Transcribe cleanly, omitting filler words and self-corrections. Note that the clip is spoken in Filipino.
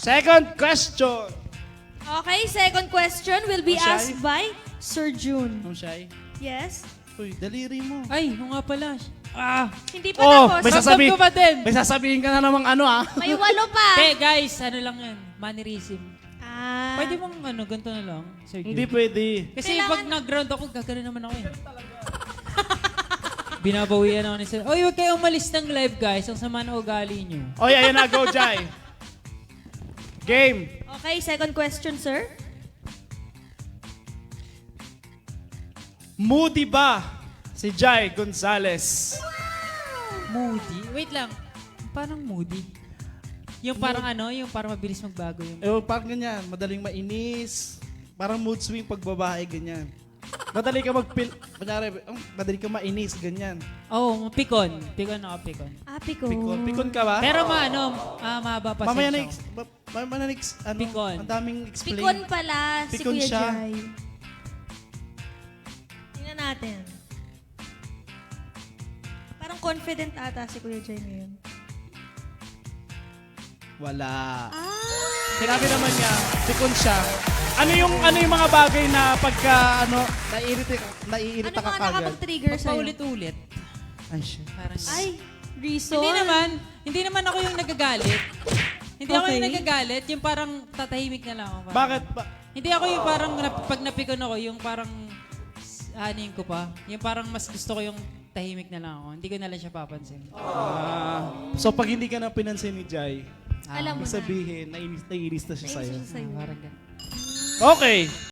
Second question. Okay, second question will be Oh, Shai? asked by Sir June. Ano siya? Yes? Uy, daliri mo. Ay, oo nga pala. Hindi pa Oh, tapos. may sasabihin. Ramdam ko ba din? May sasabihin ka na namang ano ah. May 8 pa. Guys, ano lang yan? Mannerism. Ah. Pwede mong ganito na lang, Sir Jun? Hindi pwede. Kasi Kailangan- pag nag-ground ako, gagano naman ako eh. Binabawian ako ni Sir. Oy, huwag kayong umalis ng live, guys. Ang sama na ugali nyo. Oy, ayan na, go, Jai. Game. Okay, second question, sir. Moody ba si Jai Gonzalez? Moody? Wait lang. Parang moody. Yung parang yung parang mabilis magbago yung... Parang ganyan, madaling mainis. Parang mood swing pag babae, ganyan. Madali ka kunyari, madali ka mainis, ganyan. Oh, pikon. Pikon ako, pikon. Api ko. Pikon ka ba? Pero mahaba pa Mamaya siya. Pikon. Ang daming explain. Pikon pala si Pikon Kuya siya. Jai. Tingnan natin. Parang confident ata si Kuya Jai ngayon. Wala. Ah! Sinabi naman niya, pikon siya. Ano yung mga bagay na pagka naiirita Ano ka mga kagad? nakapag-trigger sa'yo? Paulit-ulit. Ay, shit. Parang... Ay, reason? Hindi naman ako yung nagagalit. Hindi ako Okay. yung nagagalit. Yung parang tatahimik na lang ako. Parang- Bakit? Hindi ako yung parang pag napikon ako, yung parang aning ko pa. Yung parang mas gusto ko yung tahimik na lang ako. Hindi ko na lang siya papansin. So pag hindi ka na pinansin ni Jai, Alam mo ibig na. sabihin, naiinis na siya sa'yo. Nainis siya sa'yo. Parang ganun. Okay.